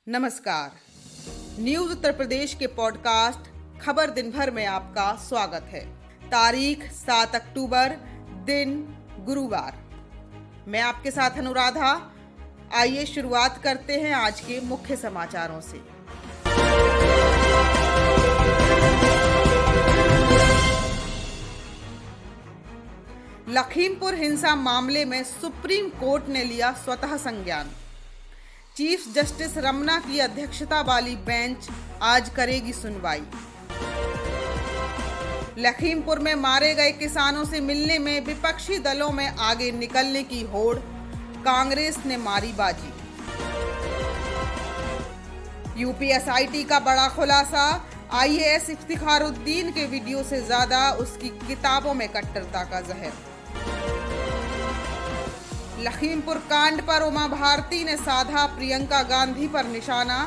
नमस्कार। न्यूज उत्तर प्रदेश के पॉडकास्ट खबर दिन भर में आपका स्वागत है। तारीख 7 अक्टूबर, दिन गुरुवार। मैं आपके साथ अनुराधा। आइए शुरुआत करते हैं आज के मुख्य समाचारों से। लखीमपुर हिंसा मामले में सुप्रीम कोर्ट ने लिया स्वतः संज्ञान। चीफ जस्टिस रमन्ना की अध्यक्षता वाली बेंच आज करेगी सुनवाई। लखीमपुर में मारे गए किसानों से मिलने में विपक्षी दलों में आगे निकलने की होड़, कांग्रेस ने मारी बाजी। यूपीएसआईटी का बड़ा खुलासा, आईएएस इफ्तिखारुद्दीन के वीडियो से ज्यादा उसकी किताबों में कट्टरता का जहर। लखीमपुर कांड पर उमा भारती ने साधा प्रियंका गांधी पर निशाना,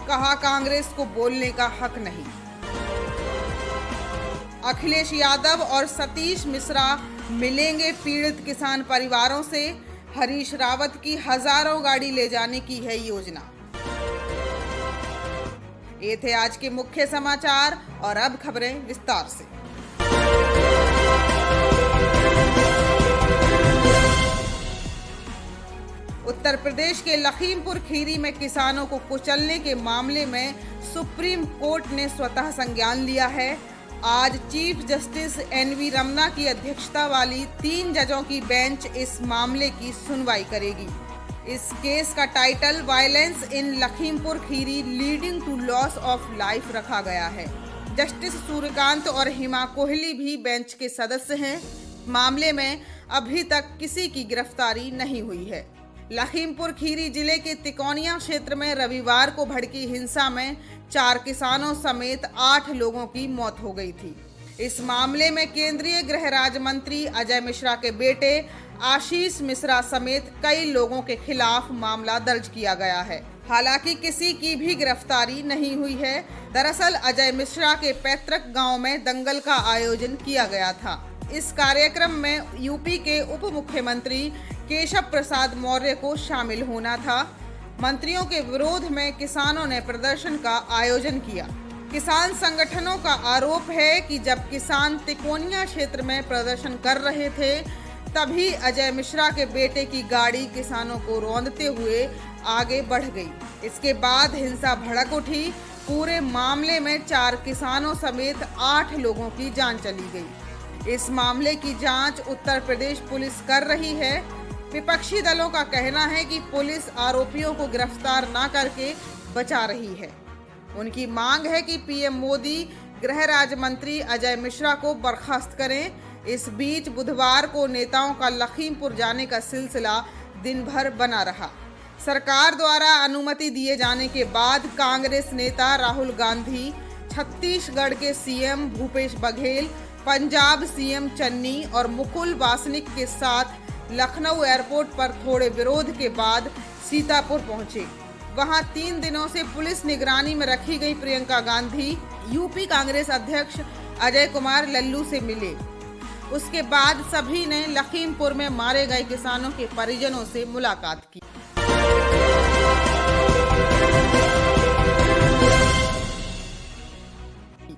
कहा कांग्रेस को बोलने का हक नहीं। अखिलेश यादव और सतीश मिश्रा मिलेंगे पीड़ित किसान परिवारों से, हरीश रावत की हजारों गाड़ी ले जाने की है योजना। ये थे आज के मुख्य समाचार और अब खबरें विस्तार से। उत्तर प्रदेश के लखीमपुर खीरी में किसानों को कुचलने के मामले में सुप्रीम कोर्ट ने स्वतः संज्ञान लिया है। आज चीफ जस्टिस एनवी रमन्ना की अध्यक्षता वाली 3 जजों की बेंच इस मामले की सुनवाई करेगी। इस केस का title violence in Lakhimpur Kheri leading to loss of life रखा गया है। जस्टिस सूर्यकांत और हिमा कोहली भी बेंच के सदस्य हैं। मामले में अभी तक किसी की गिरफ्तारी नहीं हुई है। लखीमपुर खीरी जिले के तिकोनिया क्षेत्र में रविवार को भड़की हिंसा में 4 किसानों समेत 8 लोगों की मौत हो गई थी। इस मामले में केंद्रीय गृह राज्य मंत्री अजय मिश्रा के बेटे आशीष मिश्रा समेत कई लोगों के खिलाफ मामला दर्ज किया गया है। हालांकि किसी की भी गिरफ्तारी नहीं हुई है। दरअसल अजय मिश्रा के पैतृक गांव में दंगल का आयोजन किया गया था। इस कार्यक्रम में यूपी के उप मुख्यमंत्री केशव प्रसाद मौर्य को शामिल होना था। मंत्रियों के विरोध में किसानों ने प्रदर्शन का आयोजन किया। किसान संगठनों का आरोप है कि जब किसान तिकोनिया क्षेत्र में प्रदर्शन कर रहे थे, तभी अजय मिश्रा के बेटे की गाड़ी किसानों को रौंदते हुए आगे बढ़ गई। इसके बाद हिंसा भड़क उठी। पूरे मामले में 4 किसानों समेत 8 लोगों की जान चली गई। इस मामले की जांच उत्तर प्रदेश पुलिस कर रही है। विपक्षी दलों का कहना है कि पुलिस आरोपियों को गिरफ्तार न करके बचा रही है। उनकी मांग है कि पीएम मोदी गृह राज्य मंत्री अजय मिश्रा को बर्खास्त करें। इस बीच बुधवार को नेताओं का लखीमपुर जाने का सिलसिला दिन भर बना रहा। सरकार द्वारा अनुमति दिए जाने के बाद कांग्रेस नेता राहुल गांधी, छत्तीसगढ़ के सीएम भूपेश बघेल, पंजाब सीएम चन्नी और मुकुल वासनिक के साथ लखनऊ एयरपोर्ट पर थोड़े विरोध के बाद सीतापुर पहुंचे। वहां 3 दिनों से पुलिस निगरानी में रखी गई प्रियंका गांधी यूपी कांग्रेस अध्यक्ष अजय कुमार लल्लू से मिले। उसके बाद सभी ने लखीमपुर में मारे गए किसानों के परिजनों से मुलाकात की।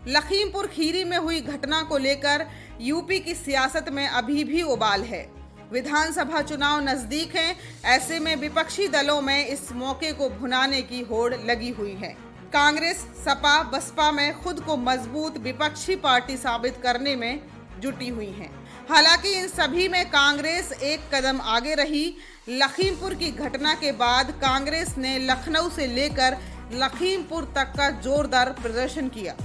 लखीमपुर खीरी में हुई घटना को लेकर यूपी की सियासत में अभी भी उबाल है। विधानसभा चुनाव नजदीक हैं, ऐसे में विपक्षी दलों में इस मौके को भुनाने की होड़ लगी हुई है। कांग्रेस, सपा, बसपा में खुद को मजबूत विपक्षी पार्टी साबित करने में जुटी हुई है। हालांकि इन सभी में कांग्रेस एक कदम आगे रही। लखीमपुर की घटना के बाद कांग्रेस ने लखनऊ से लेकर लखीमपुर तक का जोरदार प्रदर्शन किया।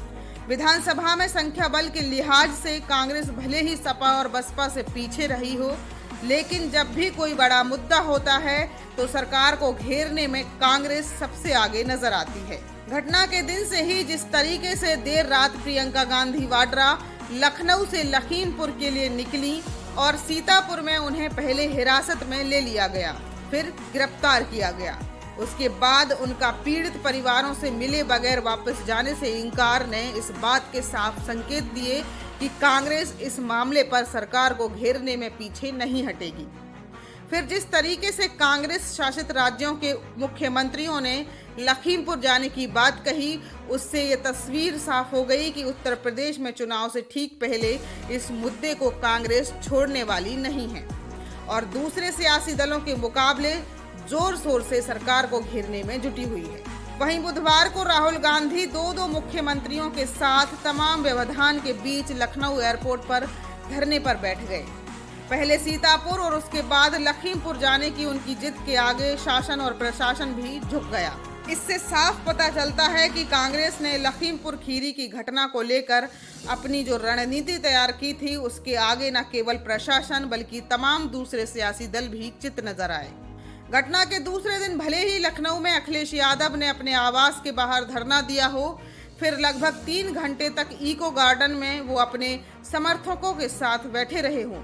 विधानसभा में संख्या बल के लिहाज से कांग्रेस भले ही सपा और बसपा से पीछे रही हो, लेकिन जब भी कोई बड़ा मुद्दा होता है तो सरकार को घेरने में कांग्रेस सबसे आगे नजर आती है। घटना के दिन से ही जिस तरीके से देर रात प्रियंका गांधी वाड्रा लखनऊ से लखीमपुर के लिए निकली और सीतापुर में उन्हें पहले हिरासत में ले लिया गया, फिर गिरफ्तार किया गया। उसके बाद उनका पीड़ित परिवारों से मिले बगैर वापस जाने से इनकार ने इस बात के साफ संकेत दिए कि कांग्रेस इस मामले पर सरकार को घेरने में पीछे नहीं हटेगी। फिर जिस तरीके से कांग्रेस शासित राज्यों के मुख्यमंत्रियों ने लखीमपुर जाने की बात कही, उससे ये तस्वीर साफ हो गई कि उत्तर प्रदेश में चुनाव से ठीक पहले इस मुद्दे को कांग्रेस छोड़ने वाली नहीं है और दूसरे सियासी दलों के मुकाबले जोर शोर से सरकार को घेरने में जुटी हुई है। वहीं बुधवार को राहुल गांधी दो मुख्यमंत्रियों के साथ तमाम व्यवधान के बीच लखनऊ एयरपोर्ट पर धरने पर बैठ गए। पहले सीतापुर और उसके बाद लखीमपुर जाने की उनकी जिद के आगे शासन और प्रशासन भी झुक गया। इससे साफ पता चलता है कि कांग्रेस ने लखीमपुर खीरी की घटना को लेकर अपनी जो रणनीति तैयार की थी, उसके आगे न केवल प्रशासन बल्कि तमाम दूसरे सियासी दल भी चित नजर आए। घटना के दूसरे दिन भले ही लखनऊ में अखिलेश यादव ने अपने आवास के बाहर धरना दिया हो, फिर लगभग 3 घंटे तक इको गार्डन में वो अपने समर्थकों के साथ बैठे रहे हों,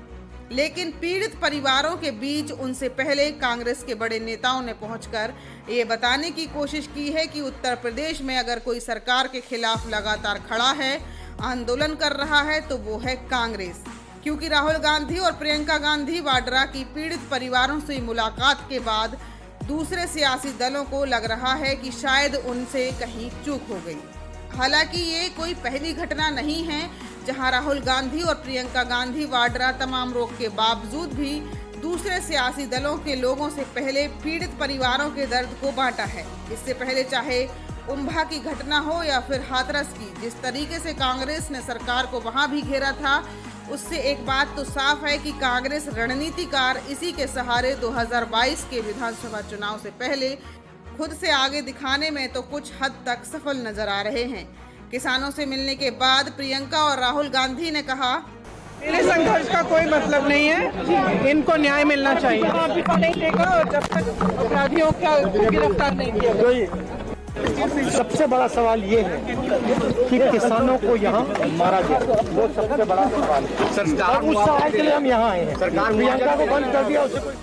लेकिन पीड़ित परिवारों के बीच उनसे पहले कांग्रेस के बड़े नेताओं ने पहुंचकर ये बताने की कोशिश की है कि उत्तर प्रदेश में अगर कोई सरकार के खिलाफ लगातार खड़ा है, आंदोलन कर रहा है, तो वो है कांग्रेस। क्योंकि राहुल गांधी और प्रियंका गांधी वाड्रा की पीड़ित परिवारों से मुलाकात के बाद दूसरे सियासी दलों को लग रहा है कि शायद उनसे कहीं चूक हो गई। हालांकि ये कोई पहली घटना नहीं है जहां राहुल गांधी और प्रियंका गांधी वाड्रा तमाम रोक के बावजूद भी दूसरे सियासी दलों के लोगों से पहले पीड़ित परिवारों के दर्द को बांटा है। इससे पहले चाहे उम्भा की घटना हो या फिर हाथरस की, जिस तरीके से कांग्रेस ने सरकार को वहां भी घेरा था, उससे एक बात तो साफ है कि कांग्रेस रणनीतिकार इसी के सहारे 2022 के विधानसभा चुनाव से पहले खुद से आगे दिखाने में तो कुछ हद तक सफल नजर आ रहे हैं। किसानों से मिलने के बाद प्रियंका और राहुल गांधी ने कहा, मेरे संघर्ष का कोई मतलब नहीं है, इनको न्याय मिलना चाहिए। नहीं देगा और जब तक अपराधियों का गिरफ्तार नहीं किया। सबसे बड़ा सवाल ये है कि किसानों को यहाँ मारा गया, वो सबसे बड़ा सवाल है। सरकार उस सवाल के लिए हम यहाँ आए हैं। सरकार प्रियंका को बंद कर दिया, उसे कोई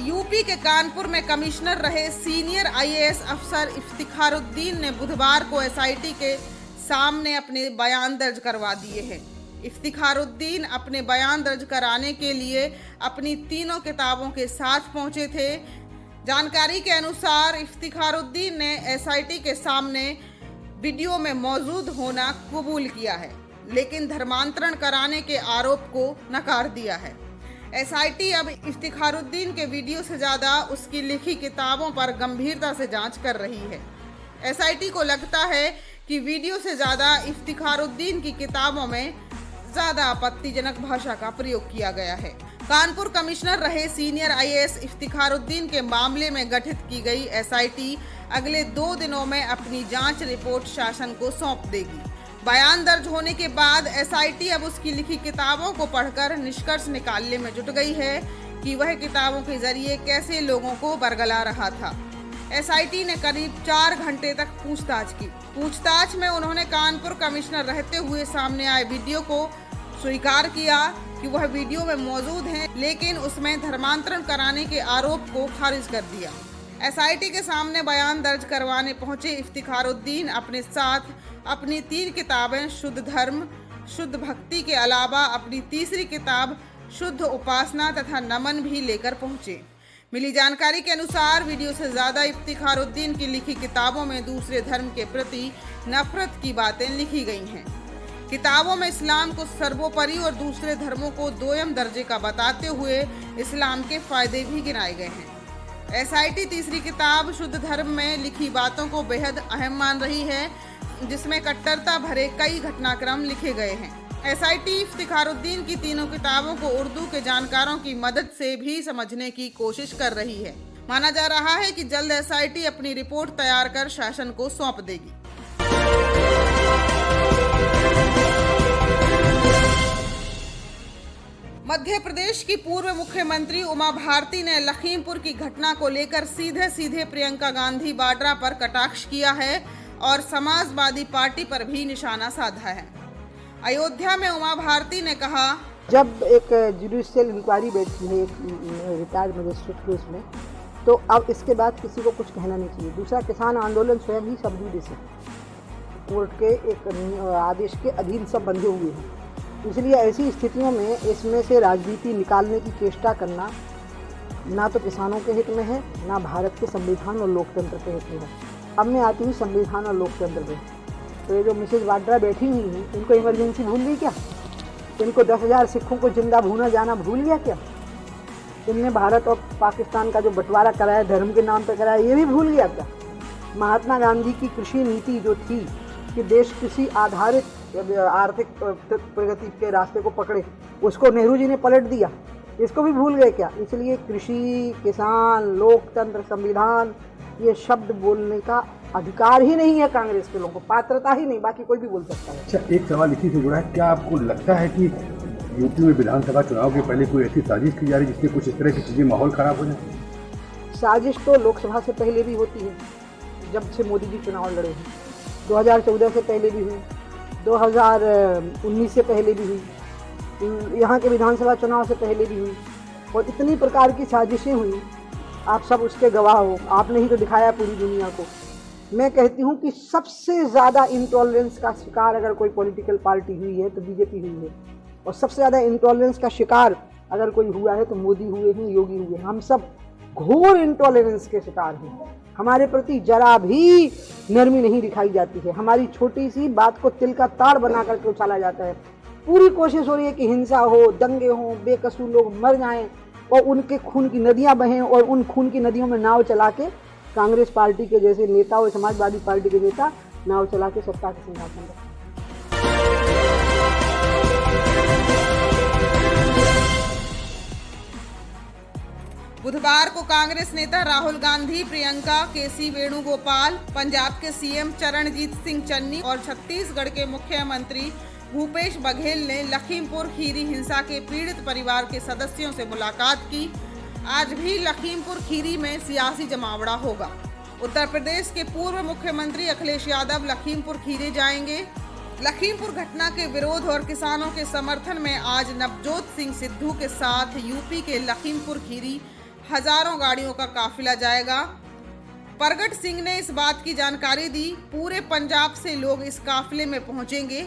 यूपी के कानपुर में कमिश्नर रहे सीनियर आईएएस अफसर इफ्तिखारुद्दीन ने बुधवार को एसआईटी के सामने अपने बयान दर्ज करवा दिए हैं। इफ्तिखारुद्दीन अपने बयान दर्ज कराने के लिए अपनी तीनों किताबों के साथ पहुंचे थे। जानकारी के अनुसार इफ्तिखारुद्दीन ने एसआईटी के सामने वीडियो में मौजूद होना कबूल किया है, लेकिन धर्मांतरण कराने के आरोप को नकार दिया है। एसआईटी अब इफ्तिखारुद्दीन के वीडियो से ज़्यादा उसकी लिखी किताबों पर गंभीरता से जांच कर रही है। एसआईटी को लगता है कि वीडियो से ज़्यादा इफ्तिखारुद्दीन की किताबों में ज़्यादा आपत्तिजनक भाषा का प्रयोग किया गया है। कानपुर कमिश्नर रहे सीनियर आईएएस इफ्तिखारुद्दीन के मामले में गठित की गई एसआईटी अगले 2 दिनों में अपनी जांच रिपोर्ट शासन को सौंप देगी। बयान दर्ज होने के बाद एसआईटी अब उसकी लिखी किताबों को पढ़कर निष्कर्ष निकालने में जुट गई है कि वह किताबों के जरिए कैसे लोगों को बरगला रहा था। एसआईटी ने करीब 4 घंटे तक पूछताछ की। पूछताछ में उन्होंने कानपुर कमिश्नर रहते हुए सामने आए वीडियो को स्वीकार किया कि वह वीडियो में मौजूद हैं, लेकिन उसमें धर्मांतरण कराने के आरोप को खारिज कर दिया। एसआईटी के सामने बयान दर्ज करवाने पहुंचे इफ्तिखारुद्दीन अपने साथ अपनी 3 किताबें शुद्ध धर्म, शुद्ध भक्ति के अलावा अपनी तीसरी किताब शुद्ध उपासना तथा नमन भी लेकर पहुंचे। मिली जानकारी के अनुसार वीडियो से ज्यादा इफ्तिखारुद्दीन की लिखी किताबों में दूसरे धर्म के प्रति नफरत की बातें लिखी गई हैं। किताबों में इस्लाम को सर्वोपरि और दूसरे धर्मों को दोयम दर्जे का बताते हुए इस्लाम के फायदे भी गिनाए गए हैं। एसआईटी तीसरी किताब शुद्ध धर्म में लिखी बातों को बेहद अहम मान रही है, जिसमें कट्टरता भरे कई घटनाक्रम लिखे गए हैं। एसआईटी इफ्तिखारुद्दीन की तीनों किताबों को उर्दू के जानकारों की मदद से भी समझने की कोशिश कर रही है। माना जा रहा है कि जल्द एसआईटी अपनी रिपोर्ट तैयार कर शासन को सौंप देगी। मध्य प्रदेश की पूर्व मुख्यमंत्री उमा भारती ने लखीमपुर की घटना को लेकर सीधे प्रियंका गांधी वाड्रा पर कटाक्ष किया है और समाजवादी पार्टी पर भी निशाना साधा है। अयोध्या में उमा भारती ने कहा, जब एक जुडिशियल इंक्वायरी बैठती है एक रिटायर्ड मजिस्ट्रेट केस में, तो अब इसके बाद किसी को कुछ कहना नहीं चाहिए। दूसरा, किसान आंदोलन स्वयं ही सबड्यूड है। कोर्ट के एक आदेश के अधीन सब बंधे हुए हैं। इसलिए ऐसी स्थितियों में इसमें से राजनीति निकालने की चेष्टा करना ना तो किसानों के हित में है, ना भारत के संविधान और लोकतंत्र के हित में है। अब मैं आती हूँ संविधान और लोकतंत्र पे। तो ये जो मिसेज वाड्रा बैठी हुई हैं, इनको इमरजेंसी भूल गई क्या? इनको 10,000 सिखों को जिंदा भूना जाना भूल गया क्या? इनने भारत और पाकिस्तान का जो बंटवारा कराया, धर्म के नाम पर कराया, ये भी भूल गया क्या? महात्मा गांधी की कृषि नीति जो थी कि देश कृषि आधारित आर्थिक प्रगति के रास्ते को पकड़े, उसको नेहरू जी ने पलट दिया। इसको भी भूल गए क्या? इसलिए कृषि, किसान, लोकतंत्र, संविधान, ये शब्द बोलने का अधिकार ही नहीं है कांग्रेस के लोगों को, पात्रता ही नहीं, बाकी कोई भी बोल सकता है। अच्छा, एक सवाल इसी से जुड़ा है, क्या आपको लगता है कि यूपी में विधानसभा चुनाव के पहले कोई ऐसी साजिश की जा रही है जिससे कुछ इस तरह की चीजें माहौल खराब हो जाए? साजिश तो लोकसभा से पहले भी होती है, जब से मोदी जी चुनाव लड़े हैं। 2014 से पहले भी हुई, 2019 से पहले भी हुई, यहाँ के विधानसभा चुनाव से पहले भी हुई, और इतनी प्रकार की साजिशें हुई, आप सब उसके गवाह हो। आपने ही तो दिखाया पूरी दुनिया को। मैं कहती हूँ कि सबसे ज़्यादा इंटॉलरेंस का शिकार अगर कोई पॉलिटिकल पार्टी हुई है तो बीजेपी हुई है, और सबसे ज़्यादा इंटॉलरेंस का शिकार अगर कोई हुआ है तो मोदी हुए हैं, योगी हुए हैं। हम सब घोर इंटॉलरेंस के शिकार हैं। हमारे प्रति जरा भी नरमी नहीं दिखाई जाती है। हमारी छोटी सी बात को तिल का ताड़ बना करके उछाला जाता है। पूरी कोशिश हो रही है कि हिंसा हो, दंगे हों, बेकसूर लोग मर जाएं और उनके खून की नदियां बहें, और उन खून की नदियों में नाव चला के कांग्रेस पार्टी के जैसे नेता और समाजवादी पार्टी के नेता नाव चला के सत्ता के सिंहासन पर। बुधवार को कांग्रेस नेता राहुल गांधी, प्रियंका, केसी वेणुगोपाल, पंजाब के सीएम चरणजीत सिंह चन्नी और छत्तीसगढ़ के मुख्यमंत्री भूपेश बघेल ने लखीमपुर खीरी हिंसा के पीड़ित परिवार के सदस्यों से मुलाकात की। आज भी लखीमपुर खीरी में सियासी जमावड़ा होगा। उत्तर प्रदेश के पूर्व मुख्यमंत्री अखिलेश यादव लखीमपुर खीरी जाएंगे। लखीमपुर घटना के विरोध और किसानों के समर्थन में आज नवजोत सिंह सिद्धू के साथ यूपी के लखीमपुर खीरी हजारों गाड़ियों का काफिला जाएगा। प्रगट सिंह ने इस बात की जानकारी दी। पूरे पंजाब से लोग इस काफिले में पहुंचेंगे।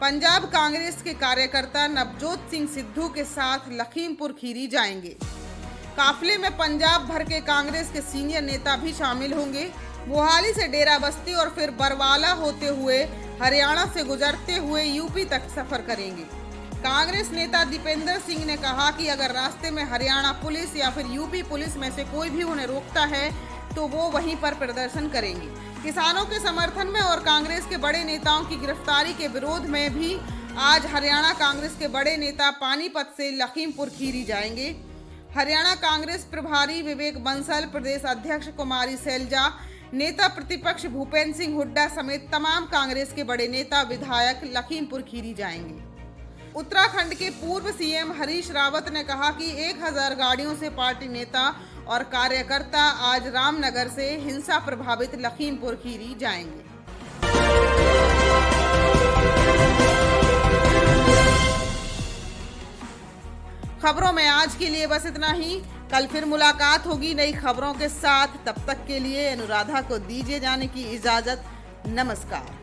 पंजाब कांग्रेस के कार्यकर्ता नवजोत सिंह सिद्धू के साथ लखीमपुर खीरी जाएंगे। काफिले में पंजाब भर के कांग्रेस के सीनियर नेता भी शामिल होंगे। मोहाली से डेरा बस्ती और फिर बरवाला होते हुए हरियाणा से गुजरते हुए यूपी तक सफर करेंगे। कांग्रेस नेता दीपेंद्र सिंह ने कहा कि अगर रास्ते में हरियाणा पुलिस या फिर यूपी पुलिस में से कोई भी उन्हें रोकता है तो वो वहीं पर प्रदर्शन करेंगे। किसानों के समर्थन में और कांग्रेस के बड़े नेताओं की गिरफ्तारी के विरोध में भी आज हरियाणा कांग्रेस के बड़े नेता पानीपत से लखीमपुर खीरी जाएंगे। हरियाणा कांग्रेस प्रभारी विवेक बंसल, प्रदेश अध्यक्ष कुमारी सैलजा, नेता प्रतिपक्ष भूपेंद्र सिंह हुड्डा समेत तमाम कांग्रेस के बड़े नेता विधायक लखीमपुर खीरी जाएंगे। उत्तराखंड के पूर्व सीएम हरीश रावत ने कहा कि 1000 गाड़ियों से पार्टी नेता और कार्यकर्ता आज रामनगर से हिंसा प्रभावित लखीमपुर खीरी जाएंगे। खबरों में आज के लिए बस इतना ही। कल फिर मुलाकात होगी नई खबरों के साथ। तब तक के लिए अनुराधा को दीजिए जाने की इजाजत। नमस्कार।